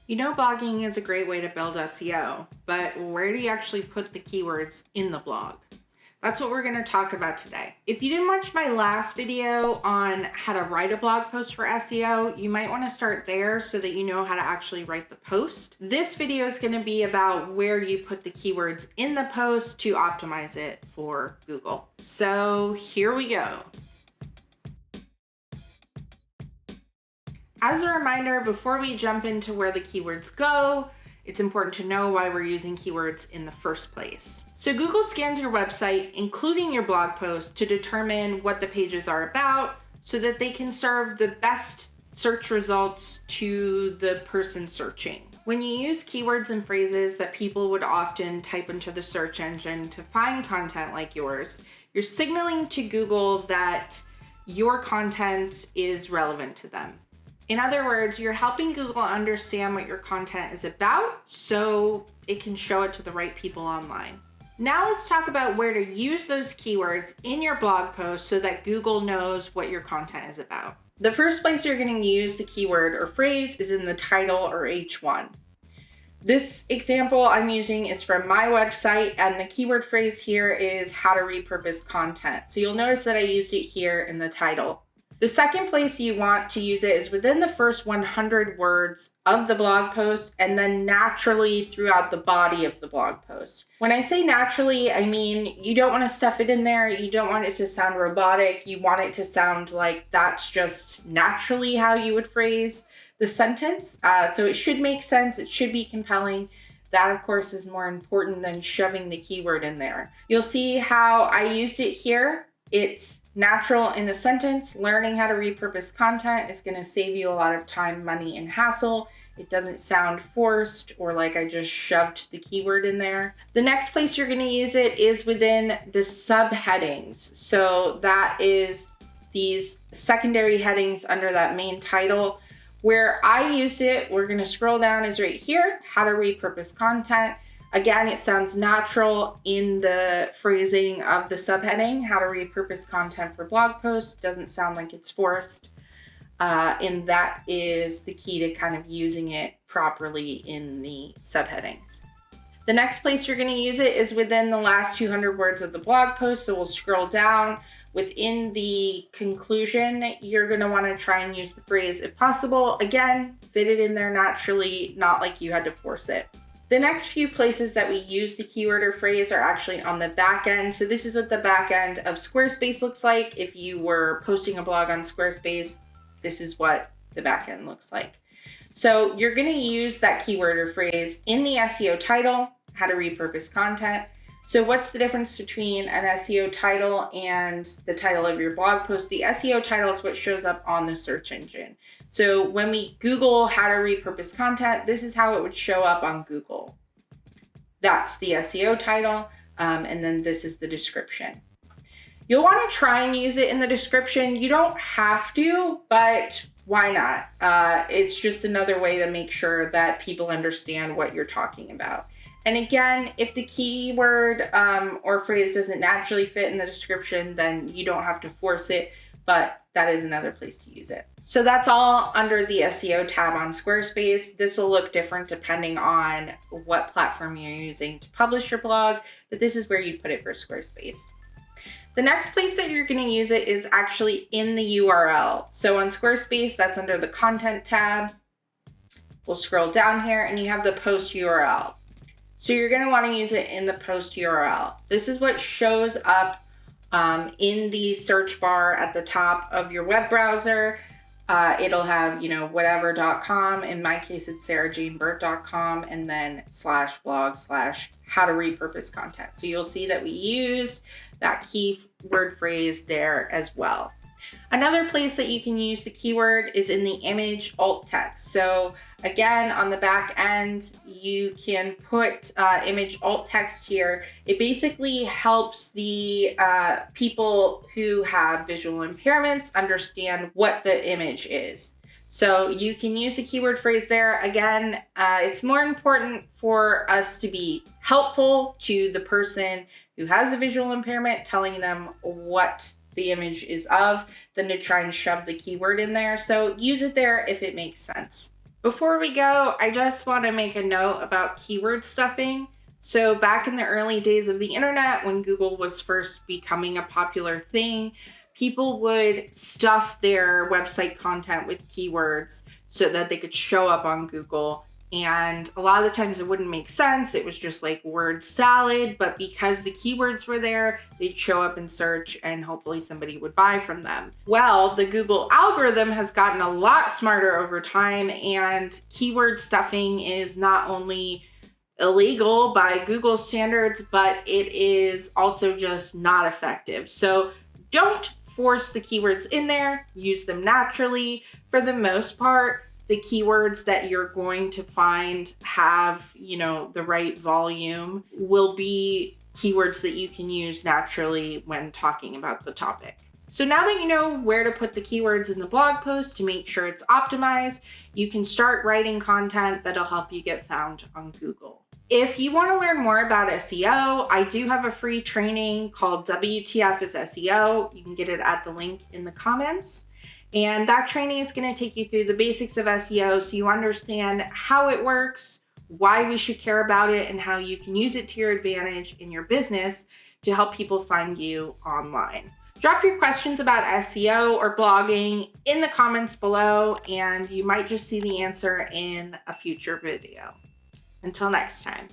You know, blogging is a great way to build SEO, but where do you actually put the keywords in the blog? That's what we're going to talk about today. If you didn't watch my last video on how to write a blog post for SEO, you might want to start there so that you know how to actually write the post. This video is going to be about where you put the keywords in the post to optimize it for Google. So here we go. As a reminder, before we jump into where the keywords go, it's important to know why we're using keywords in the first place. So Google scans your website, including your blog post, to determine what the pages are about so that they can serve the best search results to the person searching. When you use keywords and phrases that people would often type into the search engine to find content like yours, you're signaling to Google that your content is relevant to them. In other words, you're helping Google understand what your content is about so it can show it to the right people online. Now let's talk about where to use those keywords in your blog post so that Google knows what your content is about. The first place you're going to use the keyword or phrase is in the title or H1. This example I'm using is from my website, and the keyword phrase here is how to repurpose content. So you'll notice that I used it here in the title. The second place you want to use it is within the first 100 words of the blog post, and then naturally throughout the body of the blog post. When I say naturally, I mean you don't want to stuff it in there. You don't want it to sound robotic. You want it to sound like that's just naturally how you would phrase the sentence. So it should make sense. It should be compelling. That, of course, is more important than shoving the keyword in there. You'll see how I used it here. It's natural in the sentence. Learning how to repurpose content is going to save you a lot of time, money, and hassle. It doesn't sound forced or like I just shoved the keyword in there. The next place you're going to use it is within the subheadings. So that is these secondary headings under that main title. Where I use it, we're going to scroll down, is right here, how to repurpose content. Again, it sounds natural in the phrasing of the subheading, how to repurpose content for blog posts. Doesn't sound like it's forced. And that is the key to kind of using it properly in the subheadings. The next place you're going to use it is within the last 200 words of the blog post. So we'll scroll down. Within the conclusion, you're going to want to try and use the phrase if possible. Again, fit it in there naturally, not like you had to force it. The next few places that we use the keyword or phrase are actually on the back end. So this is what the back end of Squarespace looks like. If you were posting a blog on Squarespace, this is what the back end looks like. So you're going to use that keyword or phrase in the SEO title, how to repurpose content. So what's the difference between an SEO title and the title of your blog post? The SEO title is what shows up on the search engine. So when we Google how to repurpose content, this is how it would show up on Google. That's the SEO title, and then this is the description. You'll want to try and use it in the description. You don't have to, but why not? It's just another way to make sure that people understand what you're talking about. And again, if the keyword or phrase doesn't naturally fit in the description, then you don't have to force it, but that is another place to use it. So that's all under the SEO tab on Squarespace. This will look different depending on what platform you're using to publish your blog, but this is where you put it for Squarespace. The next place that you're going to use it is actually in the URL. So on Squarespace, that's under the Content tab. We'll scroll down here and you have the post URL. So you're going to want to use it in the post URL. This is what shows up in the search bar at the top of your web browser. It'll have, whatever.com. In my case, it's sarahjaneburt.com, and then /blog/ how to repurpose content. So you'll see that we used that keyword phrase there as well. Another place that you can use the keyword is in the image alt text. So again, on the back end, you can put image alt text here. It basically helps the people who have visual impairments understand what the image is. So you can use the keyword phrase there. Again, it's more important for us to be helpful to the person who has a visual impairment, telling them what the image is of, than to try and shove the keyword in there. So use it there if it makes sense. Before we go, I just want to make a note about keyword stuffing. So back in the early days of the internet, when Google was first becoming a popular thing, people would stuff their website content with keywords so that they could show up on Google. And a lot of the times it wouldn't make sense. It was just like word salad, but because the keywords were there, they'd show up in search and hopefully somebody would buy from them. Well, the Google algorithm has gotten a lot smarter over time, and keyword stuffing is not only illegal by Google standards, but it is also just not effective. So don't force the keywords in there, use them naturally. For the most part, the keywords that you're going to find have, the right volume will be keywords that you can use naturally when talking about the topic. So now that you know where to put the keywords in the blog post to make sure it's optimized, you can start writing content that'll help you get found on Google. If you want to learn more about SEO, I do have a free training called WTF is SEO. You can get it at the link in the comments. And that training is going to take you through the basics of SEO so you understand how it works, why we should care about it, and how you can use it to your advantage in your business to help people find you online. Drop your questions about SEO or blogging in the comments below, and you might just see the answer in a future video. Until next time.